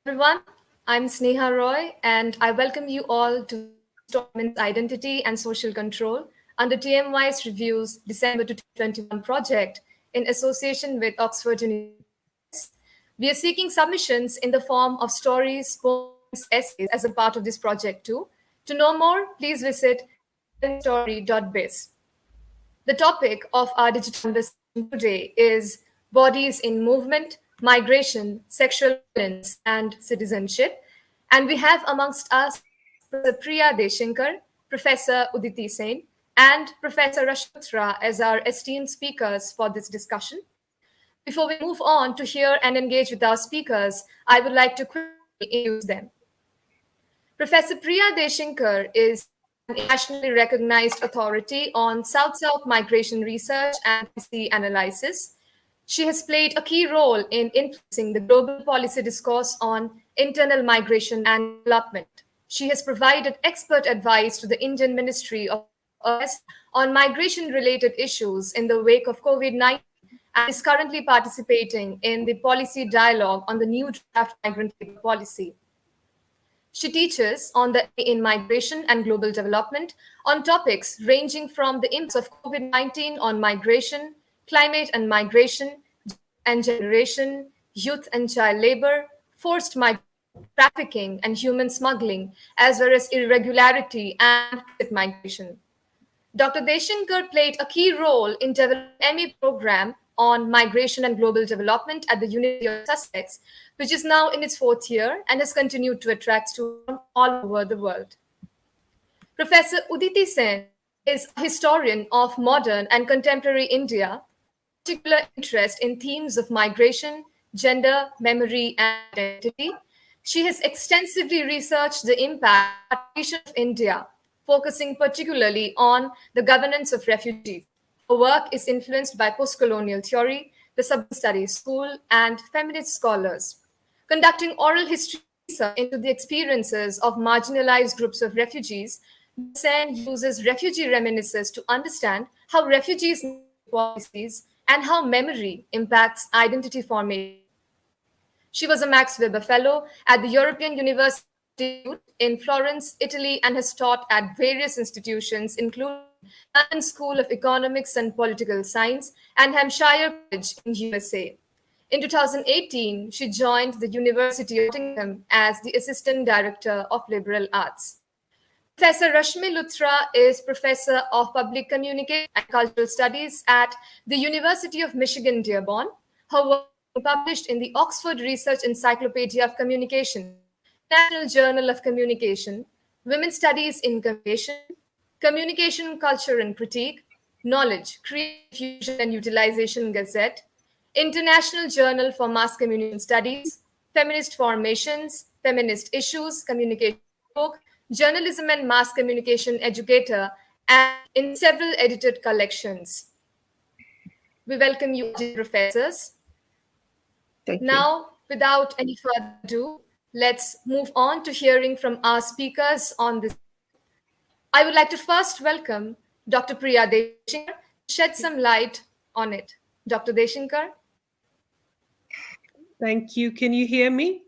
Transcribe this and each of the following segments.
everyone. I'm Sneha Roy, and I welcome you all to Women's Identity and Social Control under TMY's Review's December 2021 project in association with Oxford University Press. We are seeking submissions in the form of stories, poems, essays as a part of this project too. To know more, please visit story.biz. The topic of our digital conversation today is bodies in movement, migration, sexual violence, and citizenship. And we have amongst us Professor Priya Deshingkar, Professor Uditi Sen, and Professor Rashmi Luthra as our esteemed speakers for this discussion. Before we move on to hear and engage with our speakers, I would like to quickly introduce them. Professor Priya Deshinkar is an internationally recognized authority on South-South migration research and policy analysis. She has played a key role in influencing the global policy discourse on internal migration and development. She has provided expert advice to the Indian Ministry of Affairs on migration-related issues in the wake of COVID-19 and is currently participating in the policy dialogue on the new draft migrant labor policy. She teaches on the in migration and global development on topics ranging from the impacts of COVID-19 on migration, climate and migration, and generation, youth and child labor, forced migration, trafficking and human smuggling, as well as irregularity and migration. Dr. Deshinkar played a key role in developing an ME program on migration and global development at the University of Sussex, which is now in its fourth year and has continued to attract students from all over the world. Professor Uditi Sen is a historian of modern and contemporary India, particular interest in themes of migration, gender, memory, and identity. She has extensively researched the impact of partition of India, focusing particularly on the governance of refugees. Her work is influenced by postcolonial theory, the Subject Studies School, and feminist scholars. Conducting oral history research into the experiences of marginalized groups of refugees, Sen uses refugee reminiscences to understand how refugees policies and how memory impacts identity formation. She was a Max Weber Fellow at the European University Institute in Florence, Italy, and has taught at various institutions, including London School of Economics and Political Science and Hampshire College in USA. In 2018, she joined the University of Nottingham as the Assistant Director of Liberal Arts. Professor Rashmi Luthra is Professor of Public Communication and Cultural Studies at the University of Michigan, Dearborn. Her work is published in the Oxford Research Encyclopedia of Communication, National Journal of Communication, Women's Studies in Communication, Communication, Culture and Critique, Knowledge, Creative Fusion and Utilization Gazette, International Journal for Mass Communication Studies, Feminist Formations, Feminist Issues, Communication Book, Journalism and Mass Communication Educator, and in several edited collections. We welcome you, professors. Thank you. Now, without any further ado, let's move on to hearing from our speakers on this. I would like to first welcome Dr. Priya Deshinkar to shed some light on it. Dr. Deshinkar. Thank you. Can you hear me?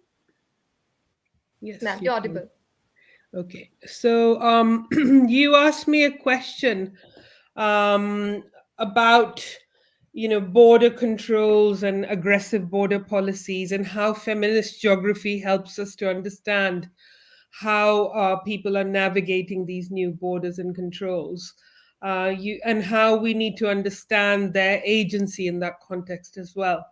Yes, ma'am, you're audible. Okay. So you asked me a question about border controls and aggressive border policies and how feminist geography helps us to understand how people are navigating these new borders and controls, and how we need to understand their agency in that context as well.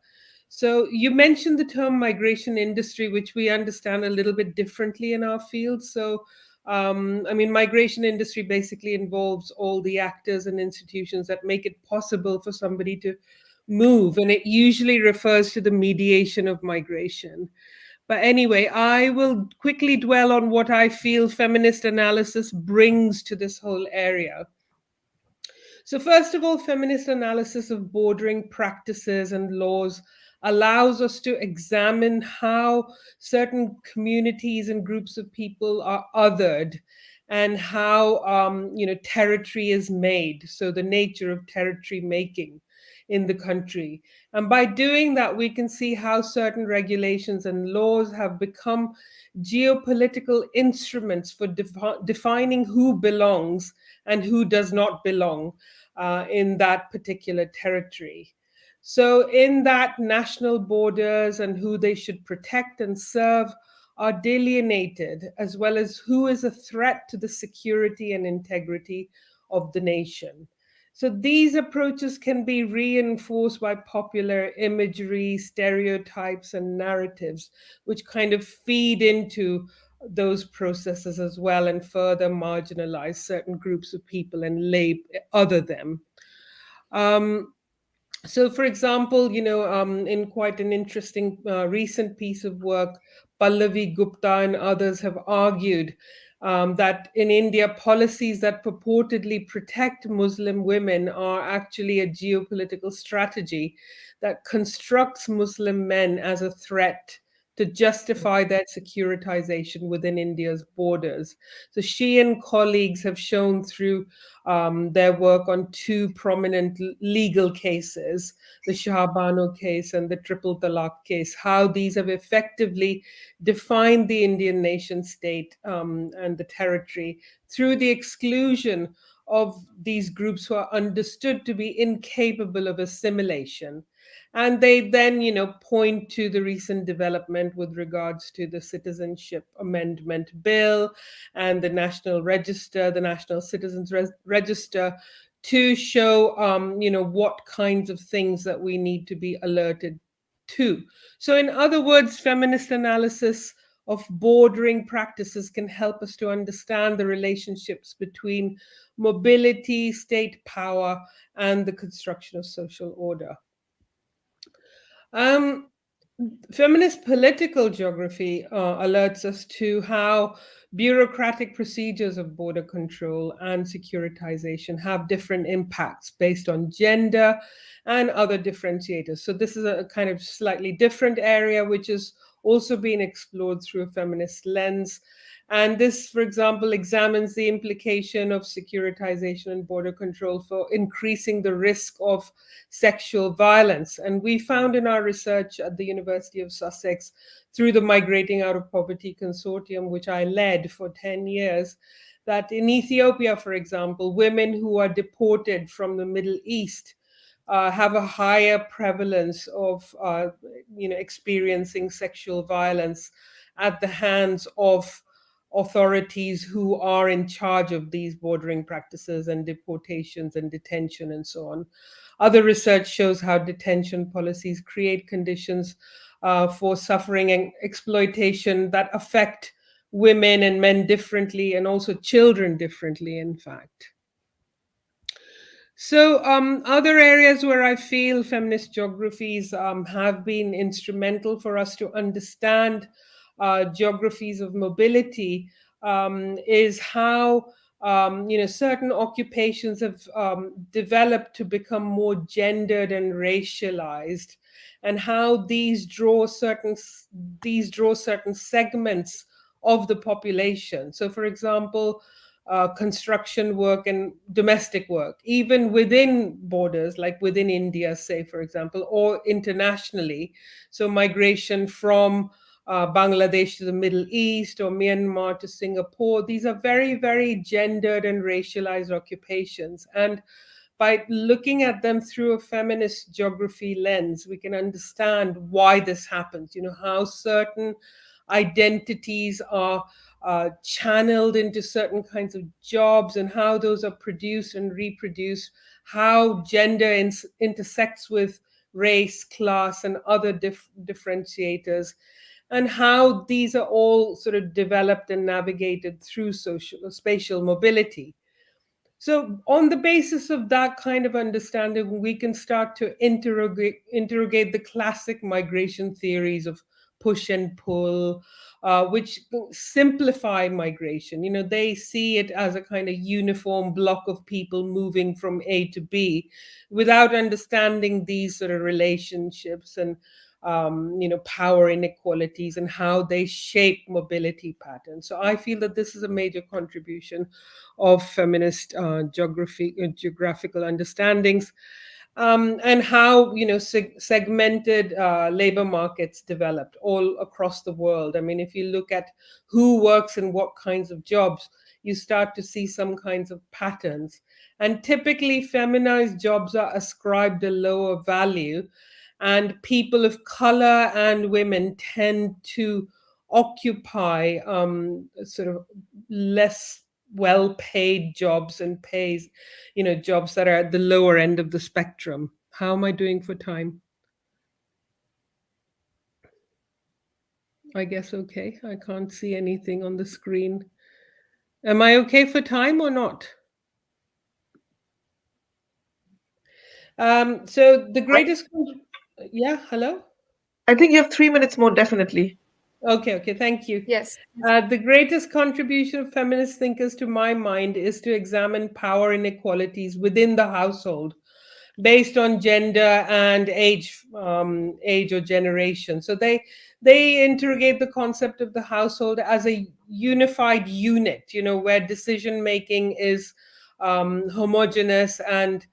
So you mentioned the term migration industry, which we understand a little bit differently in our field. So migration industry basically involves all the actors and institutions that make it possible for somebody to move, and it usually refers to the mediation of migration. But anyway, I will quickly dwell on what I feel feminist analysis brings to this whole area. So first of all, feminist analysis of bordering practices and laws allows us to examine how certain communities and groups of people are othered, and how territory is made. So the nature of territory making in the country. And by doing that, we can see how certain regulations and laws have become geopolitical instruments for defining who belongs and who does not belong in that particular territory. So, in that, national borders and who they should protect and serve are delineated, as well as who is a threat to the security and integrity of the nation. So, these approaches can be reinforced by popular imagery, stereotypes, and narratives, which kind of feed into those processes as well and further marginalize certain groups of people and other them. Um, so, for example, in quite an interesting recent piece of work, Pallavi Gupta and others have argued that in India, policies that purportedly protect Muslim women are actually a geopolitical strategy that constructs Muslim men as a threat to justify their securitization within India's borders. So she and colleagues have shown through their work on two prominent legal cases, the Shah Bano case and the Triple Talaq case, how these have effectively defined the Indian nation state and the territory through the exclusion of these groups who are understood to be incapable of assimilation. And they then, point to the recent development with regards to the Citizenship Amendment Bill and the National Register, the National Citizens Register, to show, what kinds of things that we need to be alerted to. So, in other words, feminist analysis of bordering practices can help us to understand the relationships between mobility, state power, and the construction of social order. Um, Feminist political geography alerts us to how bureaucratic procedures of border control and securitization have different impacts based on gender and other differentiators. So, this is a kind of slightly different area which is also being explored through a feminist lens. And this, for example, examines the implication of securitization and border control for increasing the risk of sexual violence. And we found in our research at the University of Sussex through the Migrating Out of Poverty Consortium, which I led for 10 years, that in Ethiopia, for example, women who are deported from the Middle East have a higher prevalence of experiencing sexual violence at the hands of authorities who are in charge of these bordering practices and deportations and detention and so on. Other research shows how detention policies create conditions for suffering and exploitation that affect women and men differently and also children differently, in fact. So, other areas where I feel feminist geographies have been instrumental for us to understand geographies of mobility is how certain occupations have developed to become more gendered and racialized, and how these draw certain segments of the population. So, for example, construction work and domestic work, even within borders, like within India, say, for example, or internationally. So, migration from Bangladesh to the Middle East or Myanmar to Singapore, these are very, very gendered and racialized occupations. And by looking at them through a feminist geography lens, we can understand why this happens, how certain identities are channeled into certain kinds of jobs and how those are produced and reproduced, how gender intersects with race, class, and other differentiators, and how these are all sort of developed and navigated through social spatial mobility. So, on the basis of that kind of understanding, we can start to interrogate the classic migration theories of push and pull, which simplify migration. They see it as a kind of uniform block of people moving from A to B without understanding these sort of relationships and power inequalities and how they shape mobility patterns. So I feel that this is a major contribution of feminist geographical understandings. and how segmented labor markets developed all across the world. I mean, if you look at who works in what kinds of jobs, you start to see some kinds of patterns. And typically, feminized jobs are ascribed a lower value, and people of color and women tend to occupy sort of less well paid jobs and pays, jobs that are at the lower end of the spectrum. How am I doing for time? I guess okay. I can't see anything on the screen. Am I okay for time or not? So the I, greatest, yeah, hello? I think you have 3 minutes more, definitely. Okay, thank you. Yes. The greatest contribution of feminist thinkers, to my mind, is to examine power inequalities within the household based on gender and age or generation. So they interrogate the concept of the household as a unified unit, where decision making is homogeneous and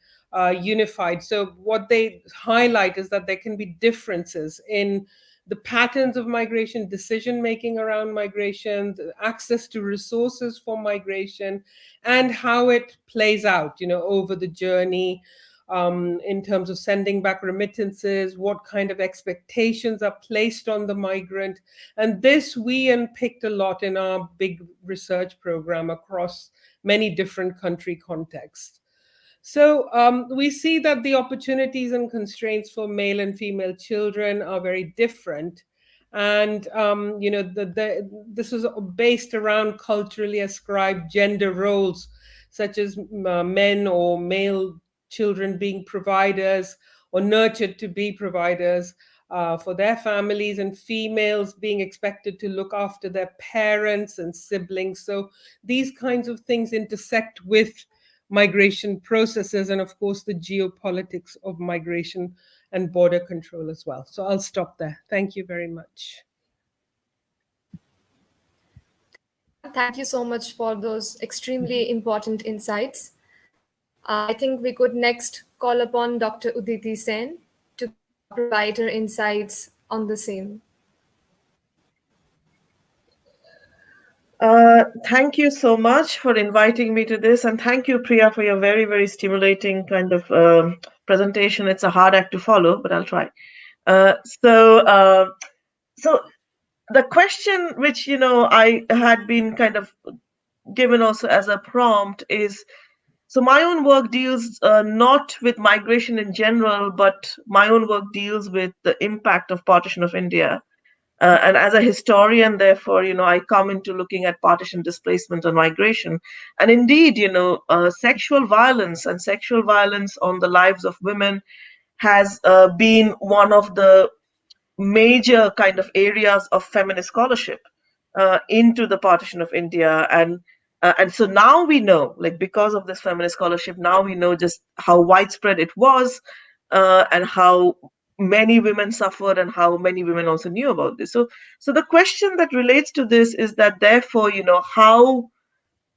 unified. So what they highlight is that there can be differences in the patterns of migration, decision making around migration, the access to resources for migration, and how it plays out, over the journey, in terms of sending back remittances, what kind of expectations are placed on the migrant. And this we unpicked a lot in our big research program across many different country contexts. So we see that the opportunities and constraints for male and female children are very different. And this is based around culturally ascribed gender roles, such as men or male children being providers or nurtured to be providers for their families, and females being expected to look after their parents and siblings. So these kinds of things intersect with migration processes, and of course the geopolitics of migration and border control as well. So I'll stop there. Thank you very much. Thank you so much for those extremely important insights. I think we could next call upon Dr. Uditi Sen to provide her insights on the same. Thank you so much for inviting me to this, and thank you, Priya, for your very, very stimulating kind of presentation. It's a hard act to follow, but I'll try. Uh, so, uh, so the question which I had been kind of given also as a prompt is, so my own work deals not with migration in general, but my own work deals with the impact of partition of India. And as a historian, therefore, I come into looking at partition, displacement, and migration. And indeed, sexual violence and sexual violence on the lives of women has been one of the major kind of areas of feminist scholarship into the partition of India. And so now we know, like, because of this feminist scholarship, now we know just how widespread it was, and how many women suffered and how many women also knew about this. So the question that relates to this is that, therefore, how,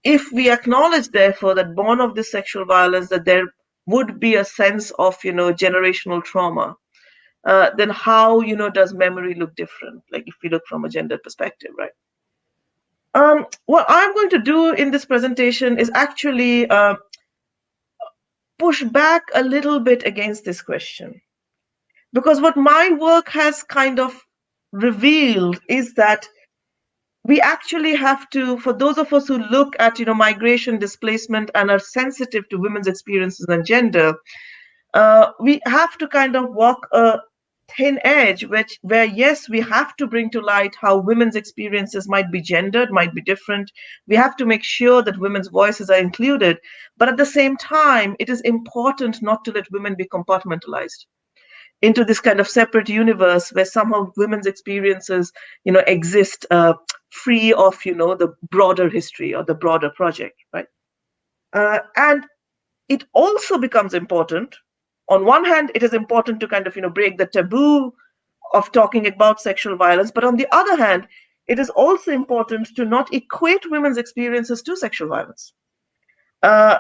if we acknowledge, therefore, that born of this sexual violence, that there would be a sense of generational trauma, then how does memory look different, like if we look from a gender perspective, right? What I'm going to do in this presentation is actually push back a little bit against this question, because what my work has kind of revealed is that we actually have to, for those of us who look at migration, displacement, and are sensitive to women's experiences and gender, we have to kind of walk a thin edge, where yes, we have to bring to light how women's experiences might be gendered, might be different. We have to make sure that women's voices are included, but at the same time, it is important not to let women be compartmentalized into this kind of separate universe where somehow women's experiences exist free of the broader history or the broader project, right? And it also becomes important, on one hand, it is important to kind of break the taboo of talking about sexual violence, but on the other hand, it is also important to not equate women's experiences to sexual violence,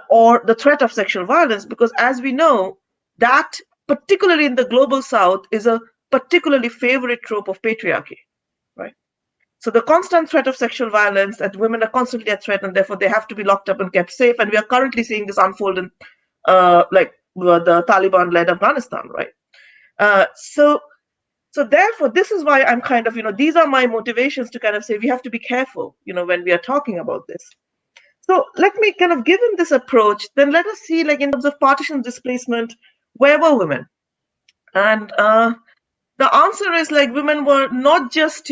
or the threat of sexual violence, because as we know, that, particularly in the global south, is a particularly favorite trope of patriarchy, right? So the constant threat of sexual violence, that women are constantly at threat and therefore they have to be locked up and kept safe. And we are currently seeing this unfold in the Taliban-led Afghanistan, right? So therefore, this is why I'm kind of, these are my motivations to kind of say we have to be careful, when we are talking about this. So let me kind of, given this approach, then let us see, like in terms of partition displacement, where were women? And the answer is like women were not just,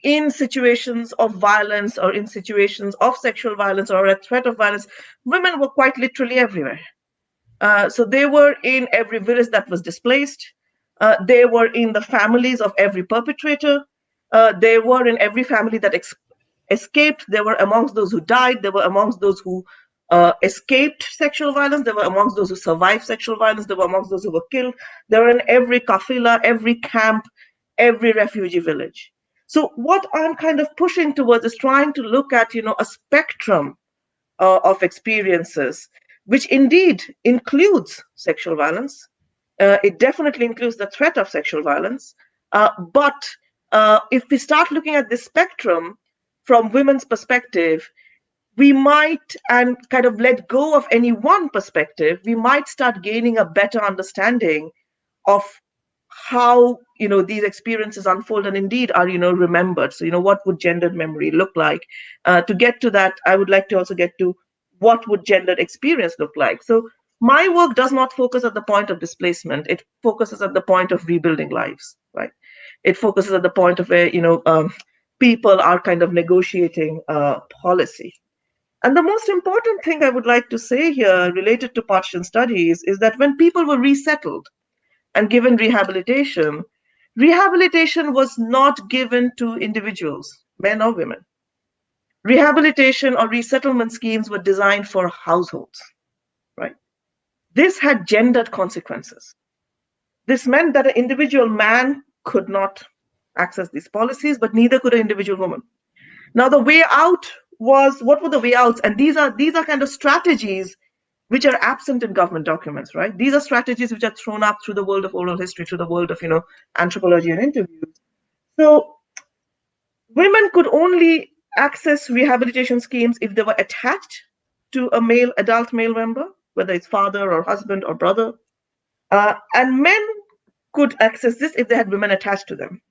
in situations of violence or in situations of sexual violence or a threat of violence, women were quite literally everywhere. So they were in every village that was displaced. They were in the families of every perpetrator. They were in every family that escaped. They were amongst those who died. They were amongst those who escaped sexual violence. They were amongst those who survived sexual violence. They were amongst those who were killed. They were in every kafila, every camp, every refugee village. So what I'm kind of pushing towards is trying to look at, a spectrum of experiences, which indeed includes sexual violence. It definitely includes the threat of sexual violence. But if we start looking at this spectrum from women's perspective, we might, and kind of let go of any one perspective, we might start gaining a better understanding of how these experiences unfold and indeed are remembered. So what would gendered memory look like? To get to that, I would like to also get to what would gendered experience look like. So my work does not focus at the point of displacement. It focuses at the point of rebuilding lives, right? It focuses at the point of where people are kind of negotiating policy. And the most important thing I would like to say here related to partition studies is that when people were resettled and given rehabilitation, rehabilitation was not given to individuals, men or women. Rehabilitation or resettlement schemes were designed for households, right? This had gendered consequences. This meant that an individual man could not access these policies, but neither could an individual woman. Now, the way out was, what were the way outs? And these are kind of strategies which are absent in government documents, right? These are strategies which are thrown up through the world of oral history, through the world of, anthropology and interviews. So women could only access rehabilitation schemes if they were attached to a adult male member, whether it's father or husband or brother. And men could access this if they had women attached to them.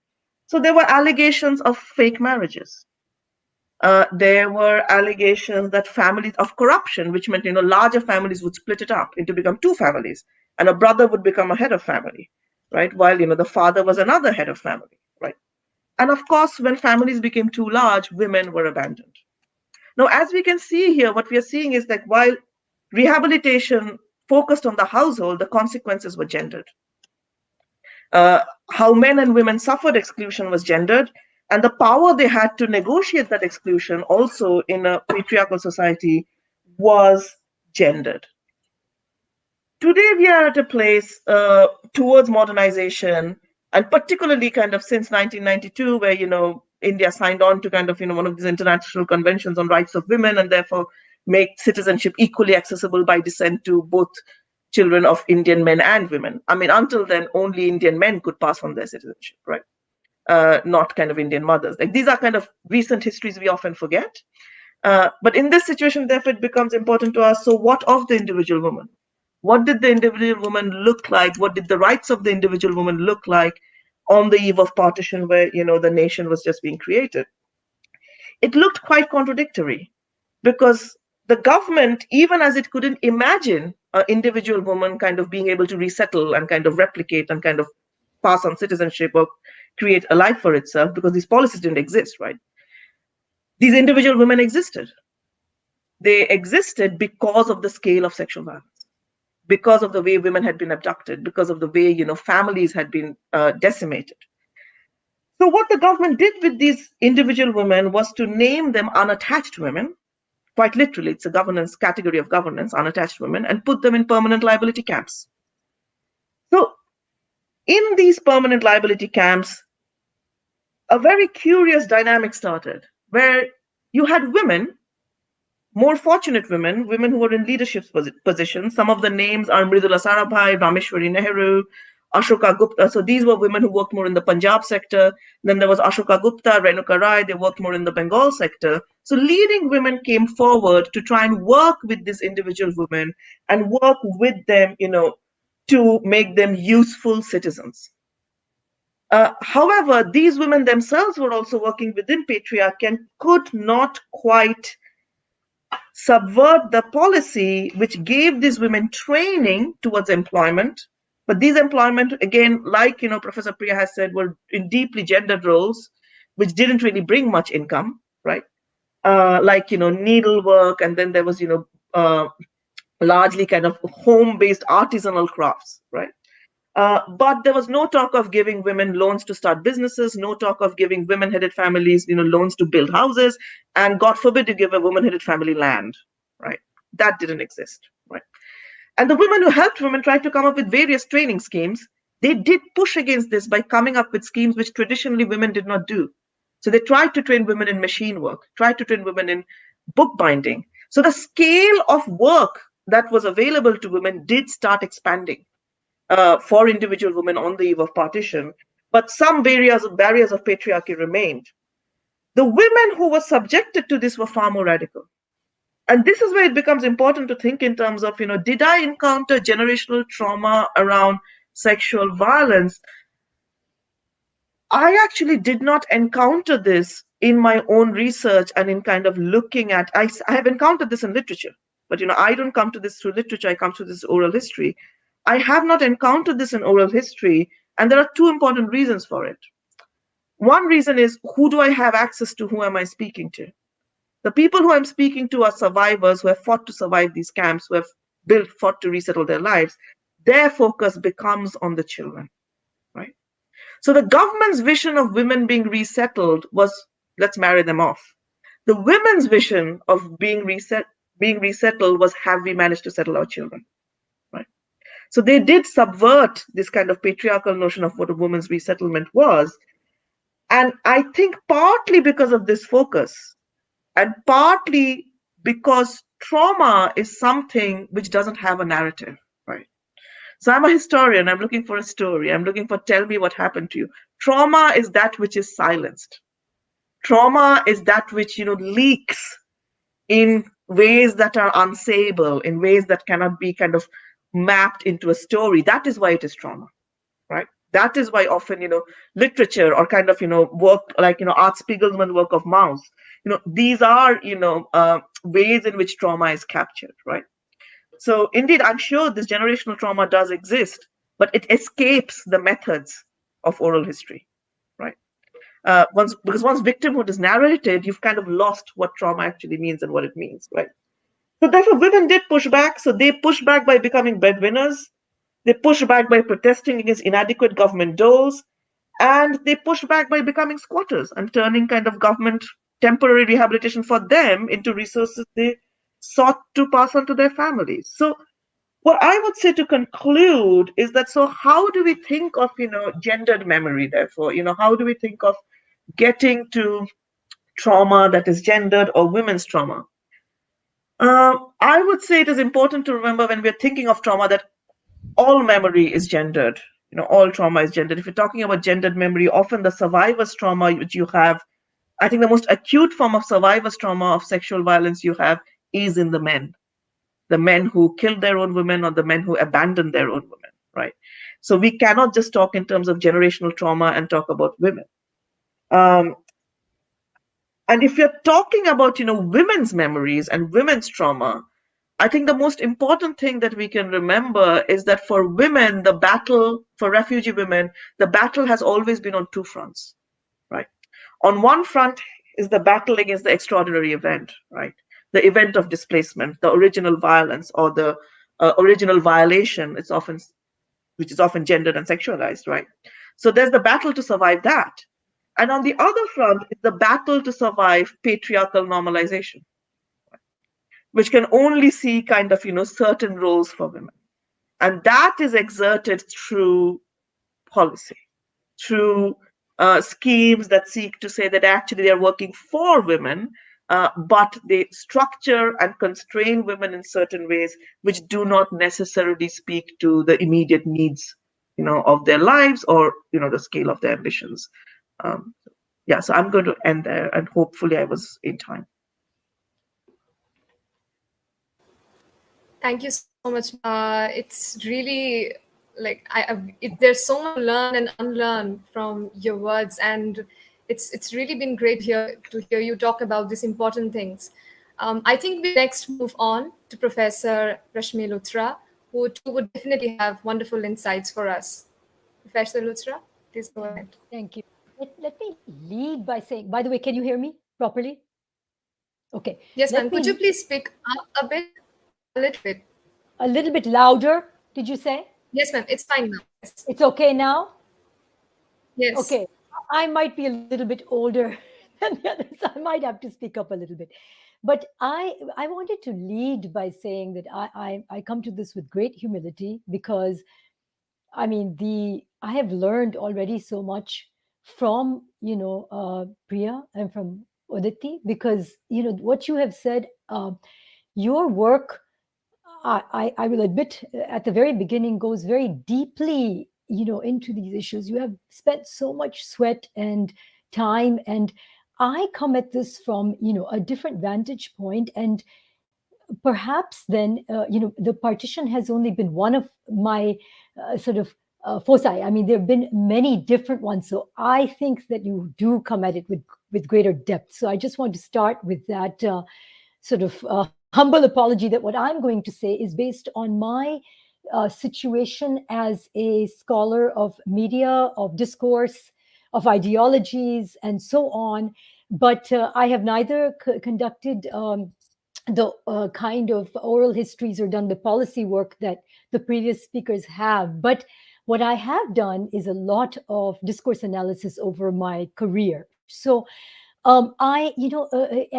So there were allegations of fake marriages. There were allegations that families of corruption, which meant larger families would split it up into become two families, and a brother would become a head of family, right? While the father was another head of family, right? And of course, when families became too large, women were abandoned. Now, as we can see here, what we are seeing is that while rehabilitation focused on the household, the consequences were gendered. How men and women suffered exclusion was gendered, and the power they had to negotiate that exclusion also in a patriarchal society was gendered. Today, we are at a place towards modernization, and particularly kind of since 1992, where India signed on to kind of one of these international conventions on rights of women, and therefore make citizenship equally accessible by descent to both children of Indian men and women. I mean, until then, only Indian men could pass on their citizenship, right? Not kind of Indian mothers. Like these are kind of recent histories we often forget. But in this situation, therefore, it becomes important to ask, so what of the individual woman? What did the individual woman look like? What did the rights of the individual woman look like on the eve of partition where, the nation was just being created? It looked quite contradictory because the government, even as it couldn't imagine an individual woman kind of being able to resettle and kind of replicate and kind of pass on citizenship or create a life for itself, because these policies didn't exist, right? These individual women existed. They existed because of the scale of sexual violence, because of the way women had been abducted, because of the way, families had been decimated. So what the government did with these individual women was to name them unattached women. Quite literally, it's a governance category of governance, unattached women, and put them in permanent liability camps. So in these permanent liability camps, a very curious dynamic started where you had women more fortunate women, women who were in leadership positions. Some of the names are Mridula Sarabhai, Rameshwari Nehru, Ashoka Gupta. So these were women who worked more in the Punjab sector. Then there was Ashoka Gupta, Renuka Rai, they worked more in the Bengal sector. So leading women came forward to try and work with these individual women and work with them, to make them useful citizens. However, these women themselves were also working within patriarchy and could not quite subvert the policy which gave these women training towards employment. But these employment, again, like Professor Priya has said, were in deeply gendered roles, which didn't really bring much income, right? Like needlework, and then there was largely kind of home-based artisanal crafts, right? But there was no talk of giving women loans to start businesses, no talk of giving women-headed families, loans to build houses, and God forbid you give a woman-headed family land, right? That didn't exist, right? And the women who helped women tried to come up with various training schemes. They did push against this by coming up with schemes which traditionally women did not do. So they tried to train women in machine work, tried to train women in bookbinding. So the scale of work that was available to women did start expanding for individual women on the eve of partition, but some barriers of patriarchy remained. The women who were subjected to this were far more radical. And this is where it becomes important to think in terms of, did I encounter generational trauma around sexual violence? I actually did not encounter this in my own research and in kind of looking at, I have encountered this in literature, but I don't come to this through literature, I come to this oral history. I have not encountered this in oral history, and there are two important reasons for it. One reason is, who do I have access to? Who am I speaking to? The people who I'm speaking to are survivors who have fought to survive these camps, who have fought to resettle their lives. Their focus becomes on the children, right? So the government's vision of women being resettled was, let's marry them off. The women's vision of being resettled was, have we managed to settle our children, right? So they did subvert this kind of patriarchal notion of what a woman's resettlement was. And I think partly because of this focus, and partly because trauma is something which doesn't have a narrative, right? So I'm a historian, I'm looking for a story, I'm looking for, tell me what happened to you. Trauma is that which is silenced. Trauma is that which, leaks in ways that are unsayable, in ways that cannot be kind of mapped into a story. That is why it is trauma, right? That is why often, literature or kind of, work like, Art Spiegelman's work of Maus, these are, ways in which trauma is captured, right? So indeed, I'm sure this generational trauma does exist, but it escapes the methods of oral history, right? Because once victimhood is narrated, you've kind of lost what trauma actually means and what it means, right? So therefore, women did push back. So they pushed back by becoming breadwinners. They pushed back by protesting against inadequate government doles. And they pushed back by becoming squatters and turning kind of government temporary rehabilitation for them into resources they sought to pass on to their families. So what I would say to conclude is that, so how do we think of, gendered memory, therefore? How do we think of getting to trauma that is gendered or women's trauma? I would say it is important to remember when we're thinking of trauma that all memory is gendered. All trauma is gendered. If you're talking about gendered memory, often the survivor's trauma which you have, I think the most acute form of survivor's trauma of sexual violence you have is in the men who killed their own women or the men who abandoned their own women, right? So we cannot just talk in terms of generational trauma and talk about women. And if you're talking about, women's memories and women's trauma, I think the most important thing that we can remember is that for women, the battle, for refugee women, the battle has always been on two fronts, right? On one front is the battle against the extraordinary event, right? The event of displacement, the original violence or the original violation, which is often gendered and sexualized, right? So there's the battle to survive that. And on the other front is the battle to survive patriarchal normalization, which can only see kind of, certain roles for women. And that is exerted through policy, through schemes that seek to say that actually they're working for women, but they structure and constrain women in certain ways which do not necessarily speak to the immediate needs, of their lives, or the scale of their ambitions. Um, yeah, so I'm going to end there, and hopefully I was in time. Thank you so much. It's really like there's so much to learn and unlearn from your words, and it's really been great to hear you talk about these important things. I think we next move on to Professor Rashmi Luthra, who too would definitely have wonderful insights for us. Professor Luthra, please go ahead. Thank you. Let me lead by saying, by the way, can you hear me properly? Okay. Yes, ma'am. Let Could you me please speak up a bit, a little bit? a little bit louder, did you say? Yes, ma'am. It's fine now. Yes. It's okay now? Yes. Okay. I might be a little bit older than the others. I might have to speak up a little bit. But I wanted to lead by saying that I come to this with great humility because I mean the I have learned already so much from Priya and from Uditi, because what you have said, your work, I will admit, at the very beginning, goes very deeply, into these issues. You have spent so much sweat and time, and I come at this from, a different vantage point, and perhaps then, the partition has only been one of my sort of foci. I mean, there have been many different ones. So I think that you do come at it with greater depth. So I just want to start with that sort of humble apology that what I'm going to say is based on my situation as a scholar of media, of discourse, of ideologies, and so on. But I have neither conducted the kind of oral histories or done the policy work that the previous speakers have. But what I have done is a lot of discourse analysis over my career. So and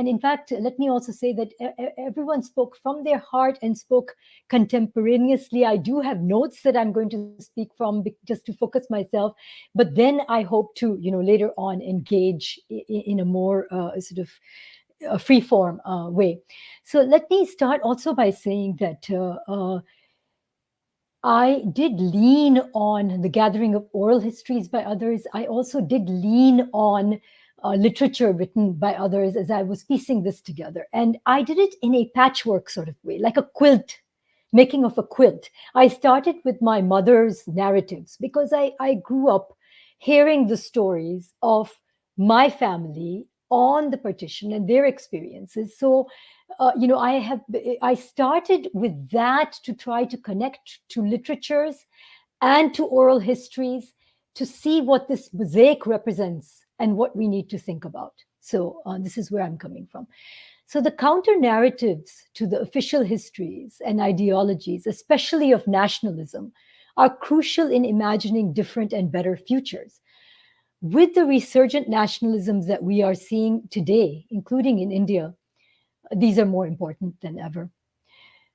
in fact, let me also say that everyone spoke from their heart and spoke contemporaneously. I do have notes that I'm going to speak from just to focus myself, but then I hope to, later on engage in a more sort of free form way. So let me start also by saying that I did lean on the gathering of oral histories by others. I also did lean on literature written by others as I was piecing this together. And I did it in a patchwork sort of way, like a quilt, making of a quilt. I started with my mother's narratives because I grew up hearing the stories of my family on the partition and their experiences. So I started with that to try to connect to literatures and to oral histories to see what this mosaic represents and what we need to think about. So this is where I'm coming from. So the counter narratives to the official histories and ideologies, especially of nationalism, are crucial in imagining different and better futures. With the resurgent nationalisms that we are seeing today, including in India, these are more important than ever.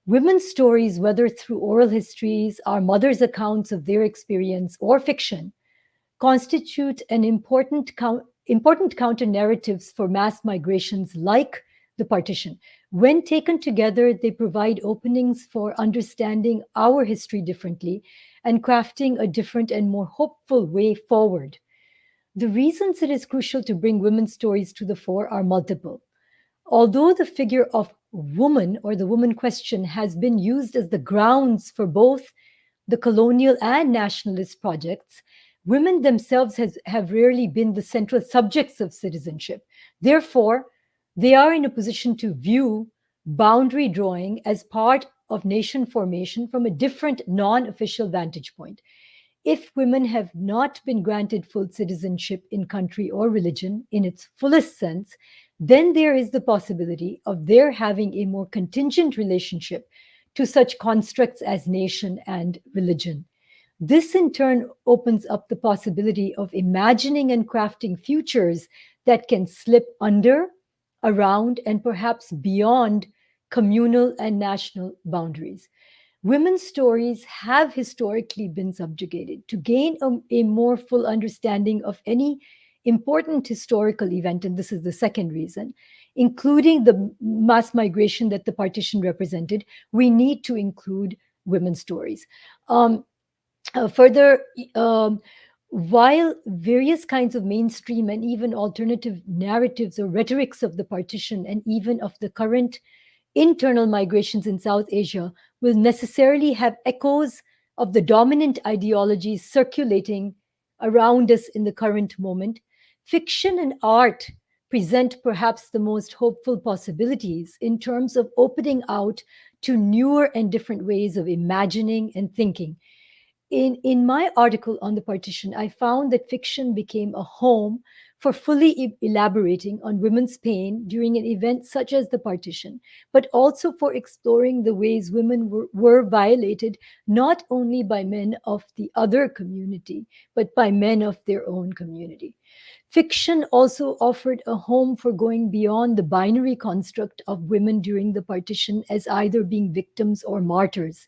Women's stories, whether through oral histories, our mothers' accounts of their experience, or fiction, constitute an important counter narratives for mass migrations like the partition. When taken together, they provide openings for understanding our history differently and crafting a different and more hopeful way forward. The reasons it is crucial to bring women's stories to the fore are multiple. Although the figure of woman or the woman question has been used as the grounds for both the colonial and nationalist projects, women themselves have rarely been the central subjects of citizenship. Therefore, they are in a position to view boundary drawing as part of nation formation from a different non official vantage point. If women have not been granted full citizenship in country or religion in its fullest sense, then there is the possibility of their having a more contingent relationship to such constructs as nation and religion. This in turn opens up the possibility of imagining and crafting futures that can slip under, around, and perhaps beyond communal and national boundaries. Women's stories have historically been subjugated. To gain a more full understanding of any important historical event, and this is the second reason, including the mass migration that the partition represented, we need to include women's stories. Further, while various kinds of mainstream and even alternative narratives or rhetorics of the partition and even of the current internal migrations in South Asia will necessarily have echoes of the dominant ideologies circulating around us in the current moment, fiction and art present perhaps the most hopeful possibilities in terms of opening out to newer and different ways of imagining and thinking. In my article on the partition, I found that fiction became a home for fully elaborating on women's pain during an event such as the partition, but also for exploring the ways women were violated not only by men of the other community, but by men of their own community. Fiction also offered a home for going beyond the binary construct of women during the partition as either being victims or martyrs.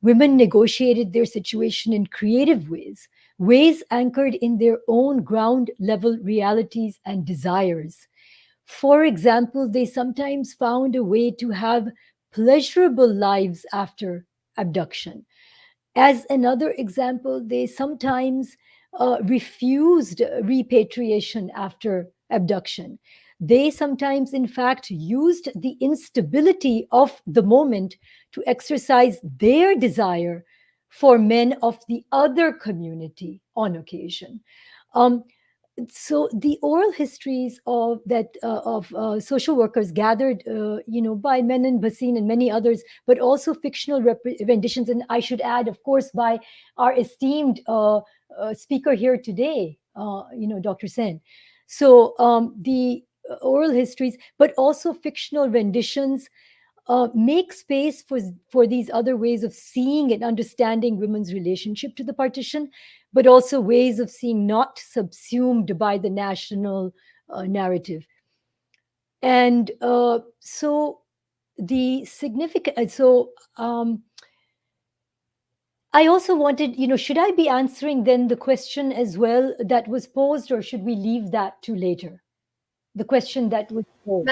Women negotiated their situation in creative ways, ways anchored in their own ground level realities and desires. For example, they sometimes found a way to have pleasurable lives after abduction. As another example, they sometimes refused repatriation after abduction. They sometimes, in fact, used the instability of the moment to exercise their desire for men of the other community on occasion. Um, so the oral histories of that of social workers gathered, by Menon, Bhasin, and many others, but also fictional renditions, and I should add, of course, by our esteemed speaker here today, Dr. Sen. So the oral histories, but also fictional renditions make space for these other ways of seeing and understanding women's relationship to the partition, but also ways of seeing not subsumed by the national narrative. And so the significant, I also wanted, should I be answering then the question as well that was posed, or should we leave that to later? The question that was posed.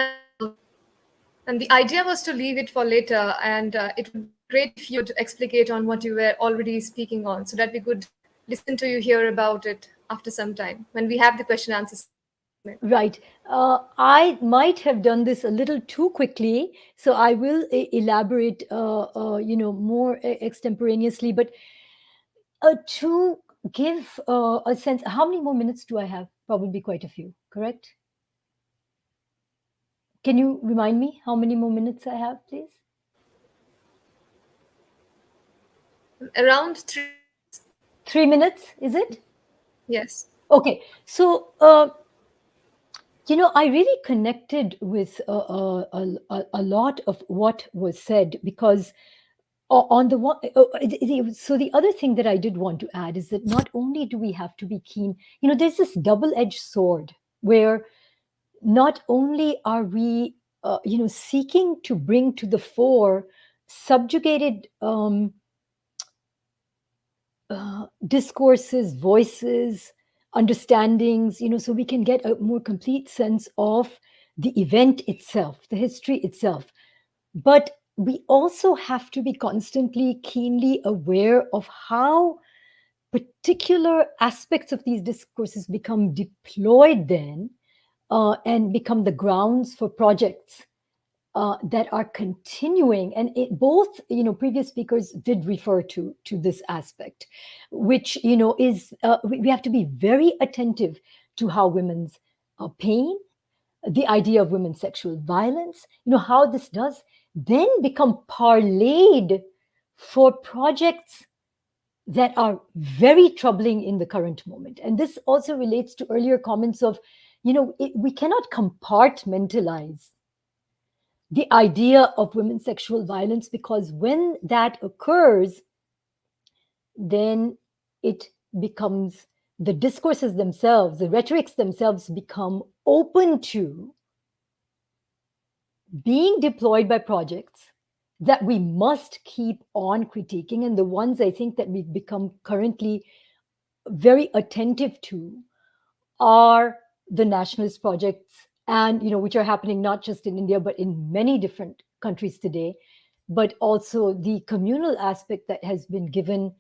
And the idea was to leave it for later, and it would be great if you would explicate on what you were already speaking on, so that we could listen to you hear about it after some time when we have the question answer segment. Right. I might have done this a little too quickly, so I will elaborate, more extemporaneously. But to give a sense, how many more minutes do I have? Probably quite a few, correct? Can you remind me how many more minutes I have, please? Around 3. 3 minutes, is it? Yes. Okay. So, I really connected with a lot of what was said, because on the one, so the other thing that I did want to add is that not only do we have to be keen, there's this double-edged sword where not only are we, seeking to bring to the fore subjugated discourses, voices, understandings, so we can get a more complete sense of the event itself, the history itself. But we also have to be constantly, keenly aware of how particular aspects of these discourses become deployed then and become the grounds for projects that are continuing. And both, previous speakers did refer to this aspect, which, is we have to be very attentive to how women's pain, the idea of women's sexual violence, how this does then become parlayed for projects that are very troubling in the current moment. And this also relates to earlier comments of, we cannot compartmentalize the idea of women's sexual violence, because when that occurs, then it becomes, the discourses themselves, the rhetorics themselves become open to being deployed by projects that we must keep on critiquing. And the ones I think that we've become currently very attentive to are the nationalist projects, and which are happening not just in India but in many different countries today, but also the communal aspect that has been given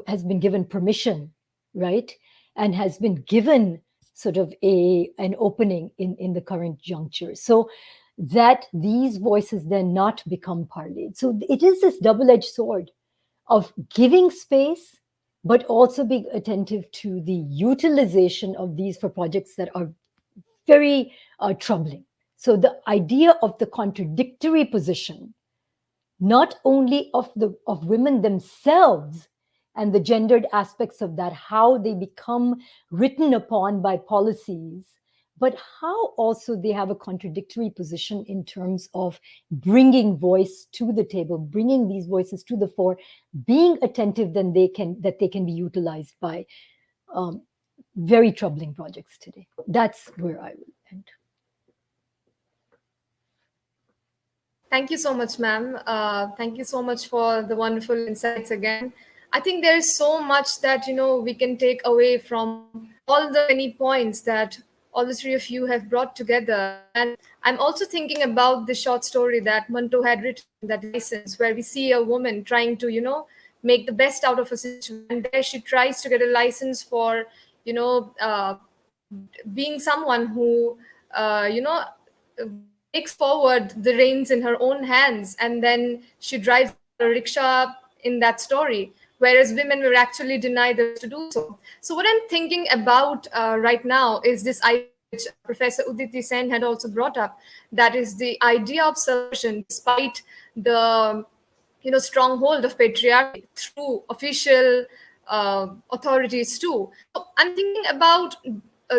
has been given permission, right, and has been given sort of an opening in the current juncture, so that these voices then not become parlayed. So it is this double-edged sword of giving space, but also being attentive to the utilization of these for projects that are very troubling. So the idea of the contradictory position, not only of women themselves and the gendered aspects of that, how they become written upon by policies, but how also they have a contradictory position in terms of bringing voice to the table, bringing these voices to the fore, being attentive, then that they can be utilized by very troubling projects today. That's where I will end. Thank you so much, ma'am. Thank you so much for the wonderful insights again. I think there is so much that we can take away from all the many points that all the three of you have brought together. And I'm also thinking about the short story that Manto had written, that license, where we see a woman trying to make the best out of a situation. And there she tries to get a license for being someone who takes forward the reins in her own hands, and then she drives a rickshaw in that story, whereas women were actually denied the right to do so. So what I'm thinking about right now is this idea which Professor Uditi Sen had also brought up, that is the idea of subversion despite the stronghold of patriarchy through official authorities too. So I'm thinking about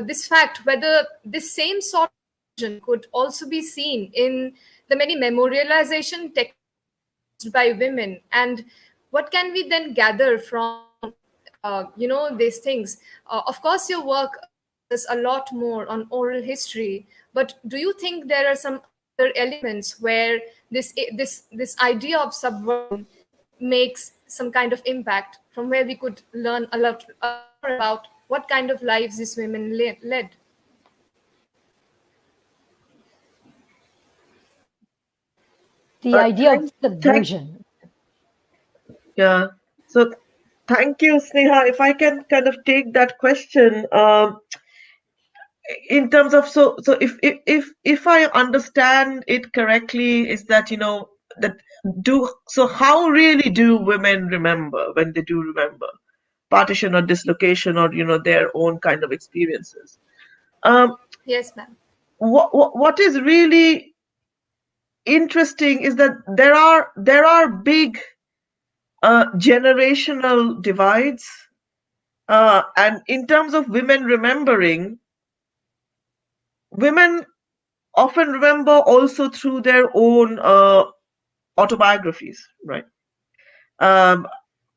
this fact, whether this same sort of vision could also be seen in the many memorialization techniques used by women, and what can we then gather from these things. Of course, your work focuses a lot more on oral history, but do you think there are some other elements where this idea of subversion makes some kind of impact, from where we could learn a lot more about what kind of lives these women led? The idea of Thank, subversion. yeah. So thank you, Sneha. If I can kind of take that question, in terms of, so if I understand it correctly, is that that how really do women remember when they do remember partition or dislocation, or their own kind of experiences? Um, Yes, ma'am. what is really interesting is that there are big generational divides, and in terms of women remembering, women often remember also through their own autobiographies, right? Um,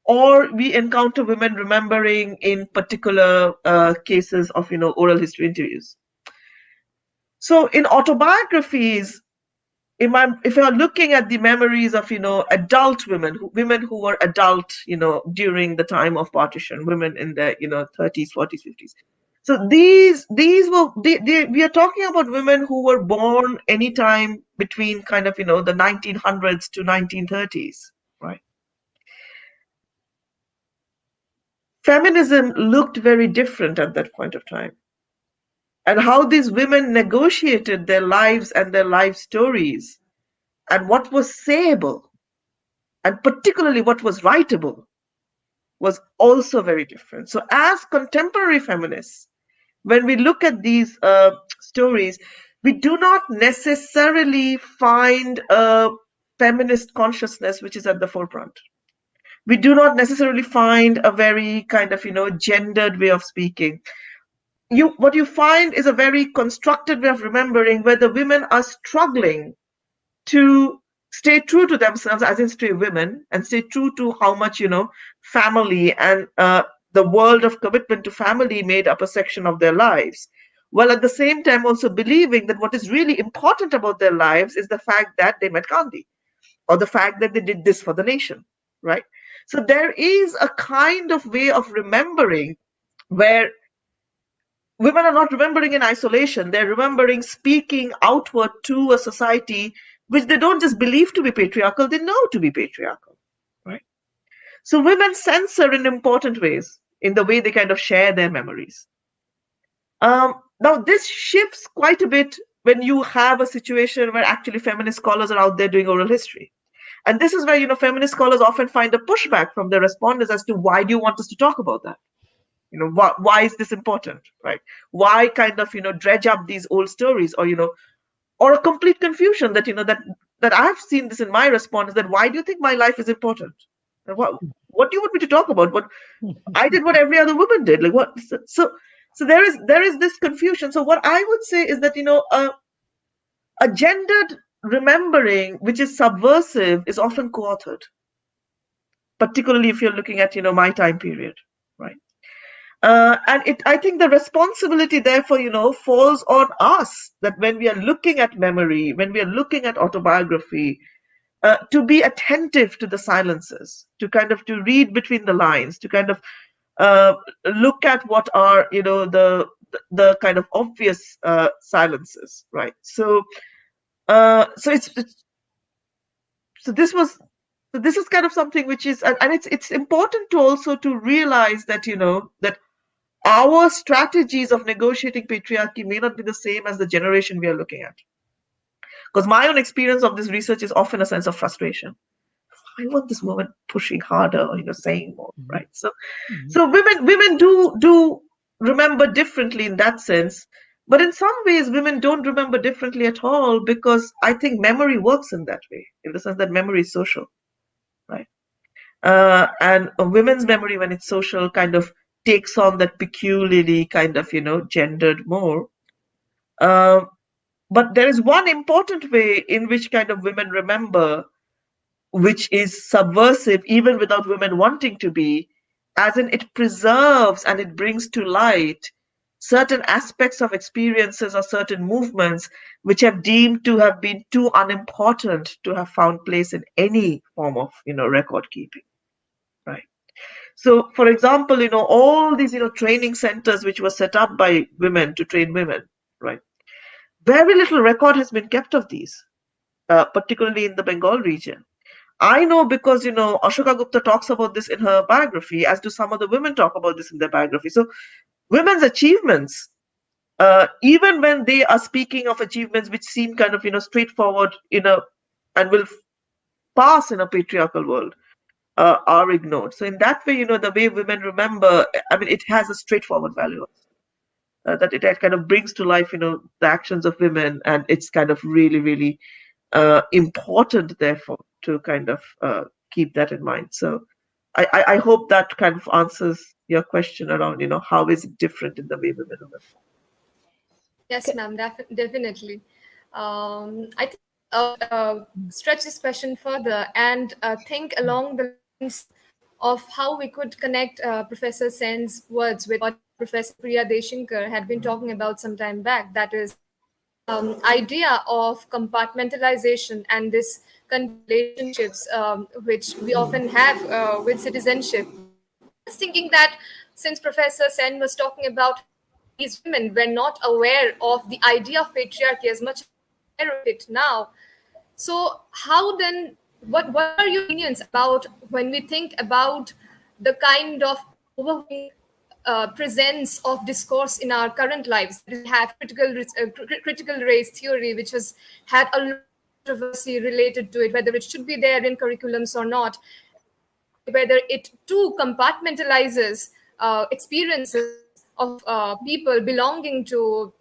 or we encounter women remembering in particular cases of oral history interviews. So in autobiographies, if you're looking at the memories of adult women who were adult during the time of partition, women in their 30s, 40s, 50s. So these were we are talking about women who were born anytime between kind of the 1900s to 1930s, right? Feminism looked very different at that point of time, and how these women negotiated their lives and their life stories, and what was sayable, and particularly what was writable, was also very different. So as contemporary feminists, when we look at these stories, we do not necessarily find a feminist consciousness which is at the forefront. We do not necessarily find a very kind of gendered way of speaking. What you find is a very constructed way of remembering, where the women are struggling to stay true to themselves, as in stay women, and stay true to how much family and the world of commitment to family made up a section of their lives, while at the same time also believing that what is really important about their lives is the fact that they met Gandhi, or the fact that they did this for the nation, right? So there is a kind of way of remembering where women are not remembering in isolation. They're remembering speaking outward to a society which they don't just believe to be patriarchal, they know to be patriarchal, right? So women censor in important ways in the way they kind of share their memories. Now, this shifts quite a bit when you have a situation where actually feminist scholars are out there doing oral history. And this is where, feminist scholars often find a pushback from their respondents as to why do you want us to talk about that? Why is this important, right? Why kind of, dredge up these old stories, or a complete confusion that, that I've seen this in my response, that why do you think my life is important? And what do you want me to talk about? What I did what every other woman did. Like what? So there is this confusion. So what I would say is that a gendered remembering which is subversive is often co-authored, particularly if you're looking at my time period, right? And I think the responsibility, therefore, falls on us, that when we are looking at memory, when we are looking at autobiography, to be attentive to the silences, to kind of to read between the lines, to kind of look at what are the kind of obvious silences, right? So so this was so this is kind of something which is, and it's important to also to realize that that our strategies of negotiating patriarchy may not be the same as the generation we are looking at. Because my own experience of this research is often a sense of frustration. I want this woman pushing harder, or saying more, right? So women do remember differently in that sense, but in some ways women don't remember differently at all, because I think memory works in that way, in the sense that memory is social, right? And a women's memory, when it's social, kind of takes on that peculiarly kind of gendered more. Um, but there is one important way in which kind of women remember, which is subversive even without women wanting to be, as in it preserves and it brings to light certain aspects of experiences or certain movements which have deemed to have been too unimportant to have found place in any form of record keeping, right? So for example, all these training centers which were set up by women to train women, right? Very little record has been kept of these, particularly in the Bengal region. I know because, Ashoka Gupta talks about this in her biography, as do some of the women talk about this in their biography. So women's achievements, even when they are speaking of achievements which seem kind of, straightforward and will pass in a patriarchal world, are ignored. So in that way, the way women remember, I mean, it has a straightforward value. That it kind of brings to life, the actions of women, and it's kind of really, really important, therefore, to kind of keep that in mind. So I hope that kind of answers your question around, how is it different in the way women remember. Yes, ma'am, definitely. I think stretch this question further and think along the lines of how we could connect Professor Sen's words with what Professor Priya Deshinkar had been talking about some time back. That is idea of compartmentalization and this relationships which we often have with citizenship. I was thinking that since Professor Sen was talking about how these women were not aware of the idea of patriarchy as much as we are aware of it now, so how then? What are your opinions about when we think about the kind of overwhelming presence of discourse in our current lives? We have critical race theory, which has had a lot of controversy related to it, whether it should be there in curriculums or not, whether it too compartmentalizes experiences of people belonging to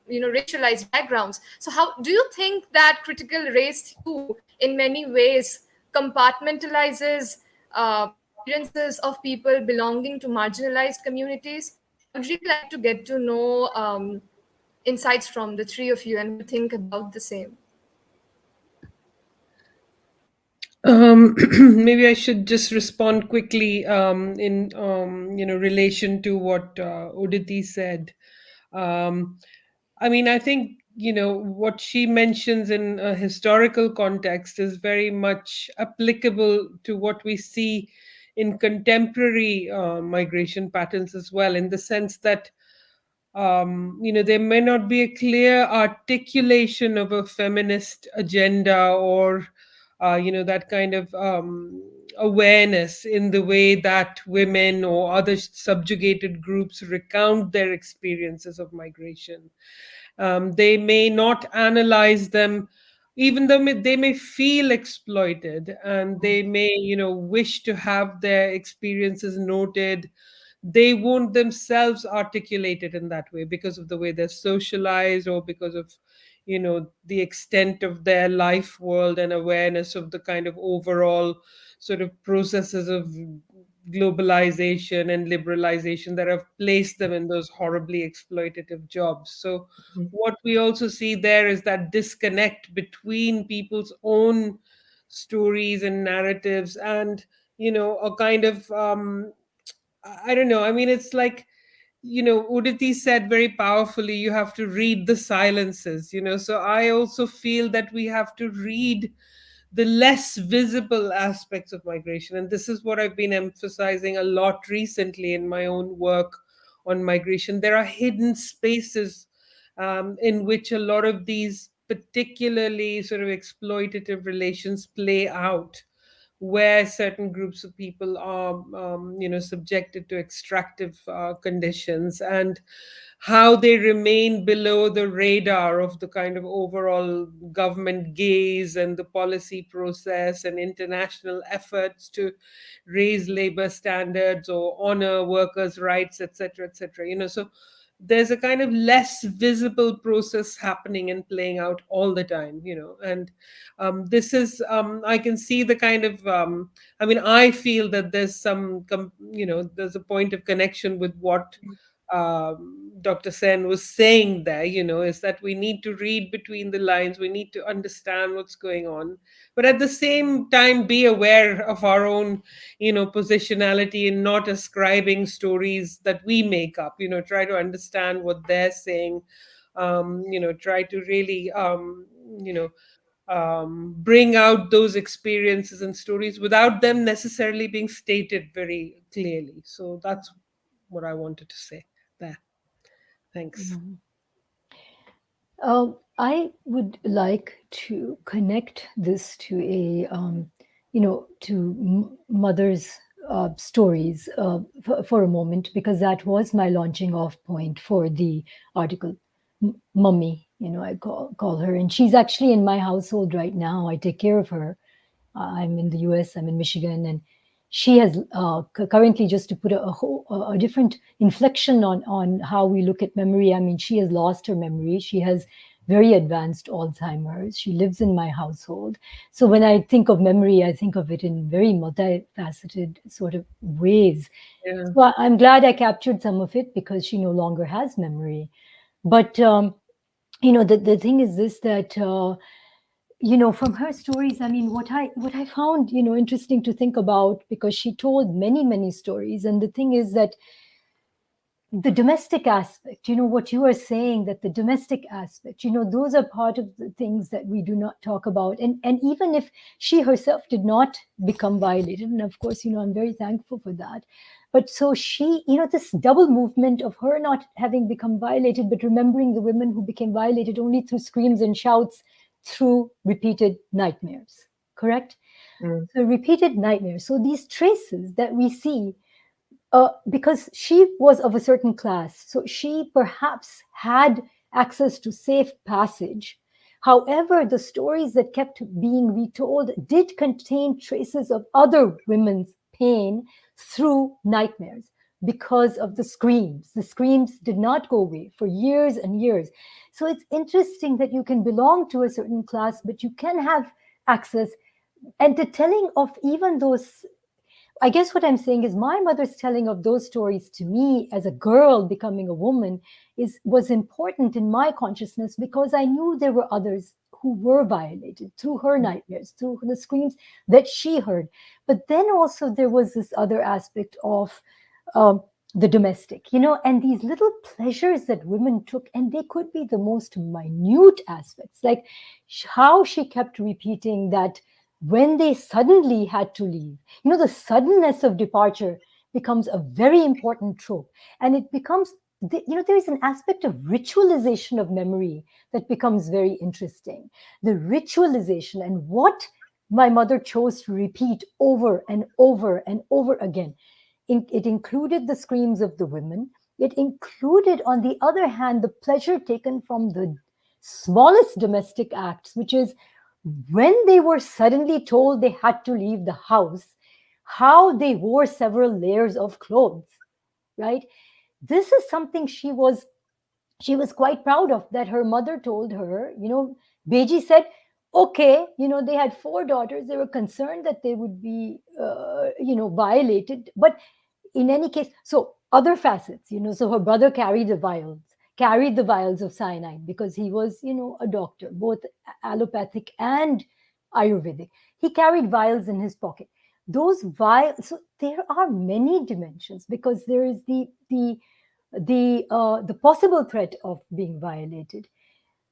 racialized backgrounds. So how do you think that critical race too in many ways compartmentalizes experiences of people belonging to marginalized communities? I would really like to get to know insights from the three of you and what you think about the same. Maybe I should just respond quickly in relation to what Uditi said. Um, I mean, I think what she mentions in a historical context is very much applicable to what we see in contemporary migration patterns as well, in the sense that there may not be a clear articulation of a feminist agenda, or that kind of awareness in the way that women or other subjugated groups recount their experiences of migration. They may not analyze them, even though they may feel exploited, and they may wish to have their experiences noted. They won't themselves articulate it in that way because of the way they're socialized, or because of the extent of their life world and awareness of the kind of overall sort of processes of globalization and liberalization that have placed them in those horribly exploitative jobs. So what we also see there is that disconnect between people's own stories and narratives, and a kind of I don't know. I mean, it's like, Uditi said very powerfully, you have to read the silences, So I also feel that we have to read the less visible aspects of migration. And this is what I've been emphasizing a lot recently in my own work on migration. There are hidden spaces in which a lot of these particularly sort of exploitative relations play out, where certain groups of people are subjected to extractive conditions, and how they remain below the radar of the kind of overall government gaze and the policy process and international efforts to raise labor standards or honor workers' rights, etc., etc. So there's a kind of less visible process happening and playing out all the time, and this is I can see the kind of I mean, I feel that there's there's a point of connection with what Dr. Sen was saying there, is that we need to read between the lines, we need to understand what's going on, but at the same time be aware of our own, positionality, and not ascribing stories that we make up, try to understand what they're saying, try to really, bring out those experiences and stories without them necessarily being stated very clearly. So that's what I wanted to say there. Thanks. Mhm. I would like to connect this to mothers' stories for a moment, because that was my launching off point for the article. Mummy, I call her, and she's actually in my household right now. I take care of her. I'm in the US, I'm in Michigan, and she has currently, just to put a different inflection on how we look at memory. I mean, she has lost her memory. She has very advanced Alzheimer's. She lives in my household. So when I think of memory, I think of it in very multifaceted sort of ways. Yeah. So I'm glad I captured some of it, because she no longer has memory. But the thing is this, that from her stories, I mean, what I found interesting to think about, because she told many stories, and the thing is that the domestic aspect, what you are saying, that the domestic aspect, those are part of the things that we do not talk about. And even if she herself did not become violated, and of course, I'm very thankful for that. But so she, this double movement of her not having become violated, but remembering the women who became violated only through screams and shouts, through repeated nightmares, correct? Mm. So repeated nightmares. So these traces that we see, because she was of a certain class, so she perhaps had access to safe passage. However, the stories that kept being retold did contain traces of other women's pain through nightmares, because of the screams. The screams did not go away for years and years. So it's interesting that you can belong to a certain class, but you can have access. And the telling of even those, I guess what I'm saying is, my mother's telling of those stories to me as a girl becoming a woman was important in my consciousness, because I knew there were others who were violated through her nightmares, through the screams that she heard. But then also there was this other aspect of the domestic, and these little pleasures that women took, and they could be the most minute aspects, like how she kept repeating that when they suddenly had to leave. The suddenness of departure becomes a very important trope. And it becomes, there is an aspect of ritualization of memory that becomes very interesting. The ritualization and what my mother chose to repeat over and over and over again. It included the screams of the women. It included, on the other hand, the pleasure taken from the smallest domestic acts, which is when they were suddenly told they had to leave the house, how they wore several layers of clothes, right? This is something she was quite proud of, that her mother told her. Beji said, okay, they had four daughters. They were concerned that they would be, violated. But in any case, so other facets, so her brother carried the vials of cyanide because he was, a doctor, both allopathic and Ayurvedic. He carried vials in his pocket. Those vials, so there are many dimensions, because there is the possible threat of being violated.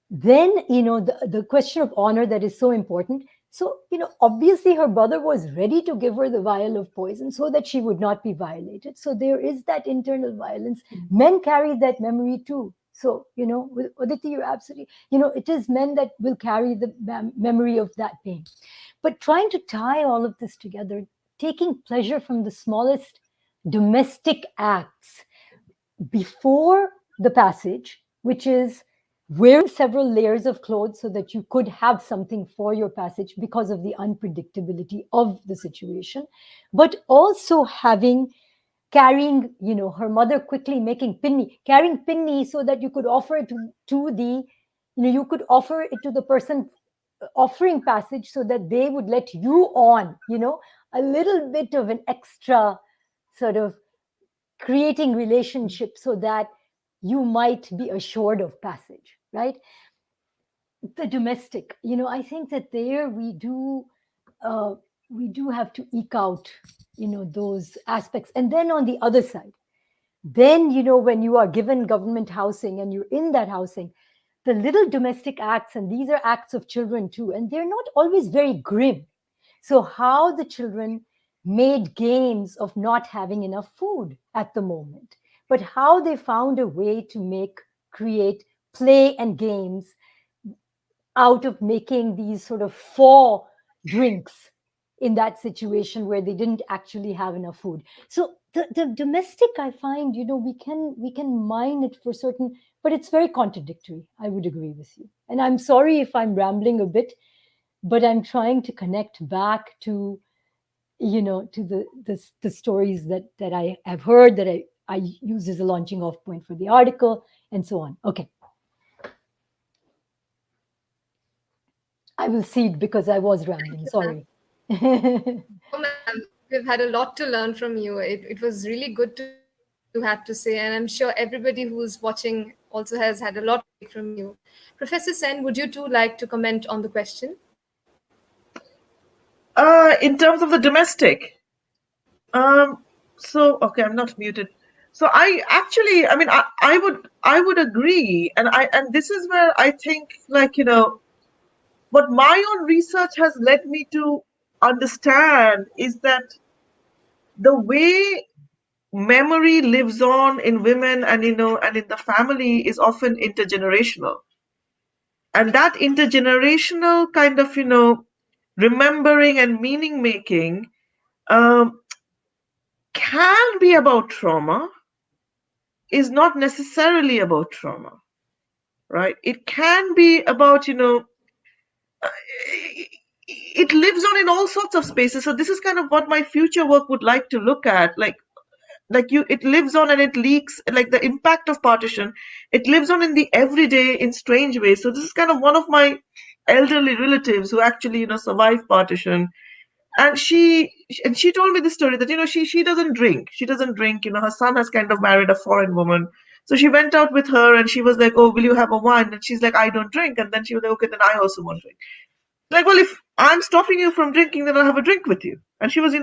Then, the question of honor that is so important. So, obviously her brother was ready to give her the vial of poison so that she would not be violated. So there is that internal violence. Men carry that memory too. So, with Uditi, you're absolutely, it is men that will carry the memory of that pain. But trying to tie all of this together, taking pleasure from the smallest domestic acts before the passage, which is wearing several layers of clothes so that you could have something for your passage because of the unpredictability of the situation, but also carrying, her mother quickly making carrying pinni so that you could offer it to the, you could offer it to the person offering passage so that they would let you on, a little bit of an extra sort of creating relationship so that you might be assured of passage, right? The domestic, I think that there we do have to eke out, those aspects. And then on the other side, then, when you are given government housing and you're in that housing, the little domestic acts, and these are acts of children too, and they're not always very grim. So how the children made games of not having enough food at the moment, but how they found a way to create play and games out of making these sort of four drinks in that situation where they didn't actually have enough food. So the domestic, I find, we can mine it for certain, but it's very contradictory. I would agree with you. And I'm sorry if I'm rambling a bit, but I'm trying to connect back to, to the stories that I have heard, that I use as a launching off point for the article, and so on. Okay. I will cede because I was rambling. Sorry. Oh, ma'am, we've had a lot to learn from you. It was really good to have to say, and I'm sure everybody who's watching also has had a lot to take from you. Professor Sen, would you too like to comment on the question? In terms of the domestic, okay, I'm not muted. So I mean, I would agree, and this is where I think, like, what my own research has led me to understand is that the way memory lives on in women and and in the family is often intergenerational, and that intergenerational kind of remembering and meaning making um, can be about trauma, is not necessarily about trauma, right? It can be about it lives on in all sorts of spaces. So this is kind of what my future work would like to look at, like you, it lives on and it leaks, like the impact of partition, it lives on in the everyday in strange ways. So this is kind of one of my elderly relatives who actually survived partition, and she told me this story that she doesn't drink. Her son has kind of married a foreign woman, so she went out with her and she was like, oh, will you have a wine? And she's like, I don't drink. And then she was like, okay, then I also won't drink. Like, well, if I'm stopping you from drinking, then I'll have a drink with you. And she was,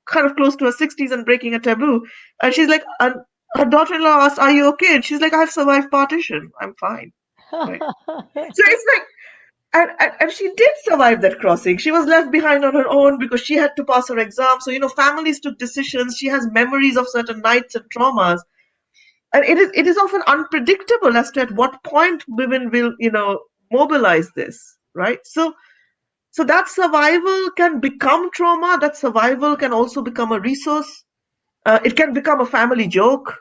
kind of close to her 60s and breaking a taboo. And she's like, and her daughter-in-law asked, are you okay? And she's like, I've survived partition. I'm fine. Right. So it's like, and she did survive that crossing. She was left behind on her own because she had to pass her exam. So, families took decisions. She has memories of certain nights and traumas. And it is often unpredictable as to at what point women will, mobilize this, right? So that survival can become trauma. That survival can also become a resource. It can become a family joke.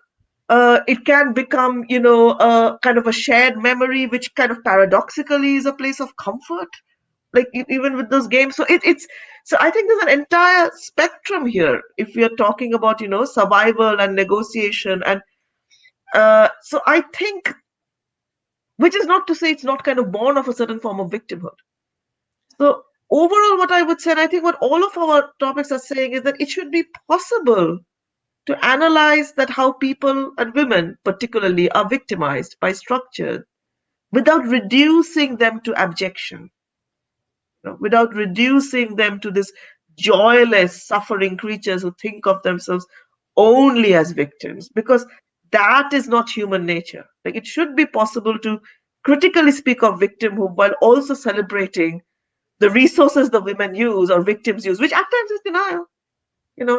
It can become, a kind of a shared memory, which kind of paradoxically is a place of comfort. Like even with those games, so it's so I think there's an entire spectrum here. If we are talking about, survival and negotiation, and so I think, which is not to say it's not kind of born of a certain form of victimhood. So overall, what I would say, and I think what all of our topics are saying, is that it should be possible to analyze that how people and women particularly are victimized by structure without reducing them to abjection, without reducing them to this joyless suffering creatures who think of themselves only as victims, because that is not human nature. Like, it should be possible to critically speak of victimhood while also celebrating the resources the women use or victims use, which at times is denial.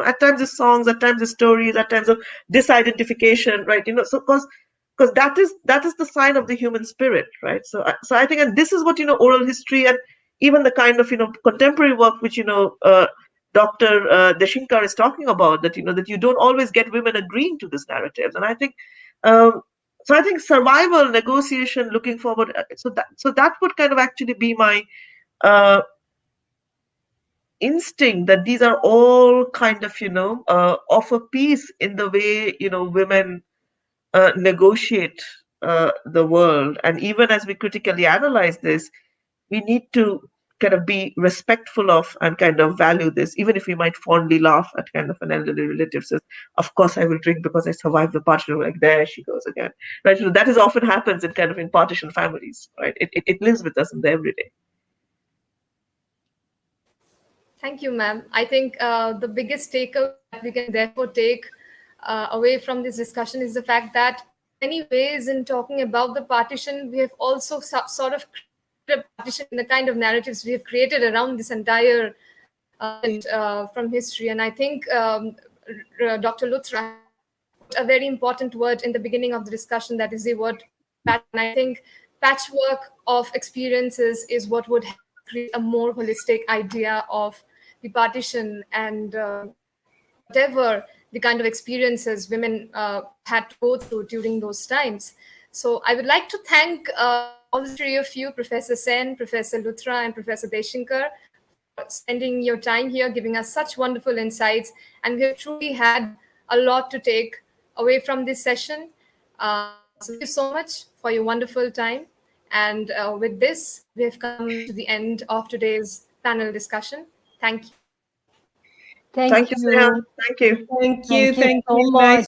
At times it's songs, at times it's stories, at times of disidentification, right? So because that is the sign of the human spirit, right? So I think, and this is what, oral history and even the kind of, contemporary work which, Dr. Deshingkar is talking about, that, that you don't always get women agreeing to this narrative. And I think, um, so I think survival, negotiation, looking forward, so that would kind of actually be my uh, instinct, that these are all kind of, offer peace in the way, women negotiate the world. And even as we critically analyze this, we need to kind of be respectful of and kind of value this, even if we might fondly laugh at kind of an elderly relative says, of course I will drink because I survived the partition. Like, there she goes again, right? So that is often happens in kind of in partition families, right? It lives with us in the everyday. Thank you, ma'am. I think the biggest takeaway that we can therefore take away from this discussion is the fact that in many ways, in talking about the partition, we have also sort of created a partition in the kind of narratives we have created around this entire from history. And I think Dr. Luthra put a very important word in the beginning of the discussion, that is the word patch. And I think patchwork of experiences is what would create a more holistic idea of the partition and whatever the kind of experiences women had to go through during those times. So I would like to thank all the three of you, Professor Sen, Professor Luthra, and Professor Deshinkar, for spending your time here, giving us such wonderful insights. And we have truly had a lot to take away from this session. So thank you so much for your wonderful time. And with this, we have come to the end of today's panel discussion. Thank you. Thank Thank you, Sneha. you. Thank you. Thank you. Thank you Thank so you. much. Nice